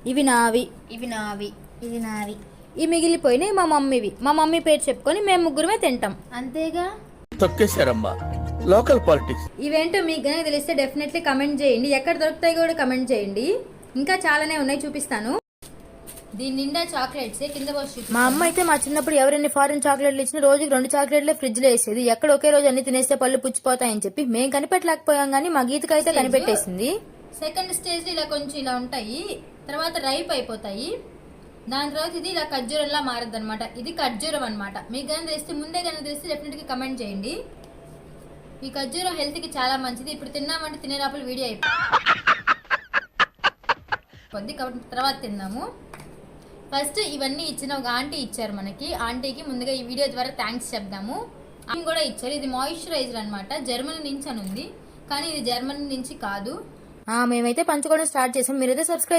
ఇవి నావి. ఇవి నావి. ఇది నావి. ఈ మిగిలిపోయినాయి మా మమ్మీవి. మా మమ్మీ పేరు చెప్పుకొని మేము ముగ్గురమే తింటాం. అంతేగా. తొక్కేశారమ్మా లోకల్ పాలిటిక్స్. ఇవేంటో మీకు గనక తెలిస్తే డెఫినెట్లీ కమెంట్ చేయండి. ఎక్కడ దొరుకుతాయి కూడా కమెంట్ చేయండి. ఇంకా చాలానే ఉన్నాయి, చూపిస్తాను. దీని నిండా చాక్లెట్స్ కింద పోసి. మా అమ్మ అయితే మా చిన్నప్పుడు ఎవరైనా ఫారిన్ చాక్లెట్లు ఇచ్చినా రోజుకి 2 చాక్లెట్లే ఫ్రిడ్జ్ లో వేసేది. ఎక్కడ ఒకే రోజు అన్ని తినేస్తే పళ్ళు పుచ్చిపోతాయని చెప్పి మేము కనిపెట్టలేకపోయాం, కానీ మా గీతకైతే కనిపెట్టేసింది. సెకండ్ స్టేజ్ ఇలా కొంచెం ఇలా ఉంటాయి, తర్వాత రైప్ అయిపోతాయి. దాని తర్వాత ఇది ఇలా ఖర్జూరంలా మారద్దు అనమాట. ఇది ఖర్జూరం అనమాట. మీకు కనుక తెలిస్తే, ముందే కనుక తెలిస్తే డెఫినెట్ గా కమెంట్ చేయండి. ఈ ఖర్జూరం హెల్త్ కి చాలా మంచిది. ఇప్పుడు తిన్నామంటే తినే లోపల వీడియో అయిపోద్ది కాబట్టి తర్వాత తిన్నాము. ఫస్ట్ ఇవన్నీ ఇచ్చిన ఒక ఆంటీ ఇచ్చారు మనకి. ఆంటీకి ముందుగా ఈ వీడియో ద్వారా థ్యాంక్స్ చెప్దాము. ఆమె కూడా ఇచ్చారు. ఇది మాయిశ్చరైజర్ అనమాట, జర్మనీ నుంచి అని ఉంది, కానీ ఇది జర్మనీ నుంచి కాదు. మేమైతే పంచుకోవడం స్టార్ట్ చేసాం. మీరైతే సబ్స్క్రైబ్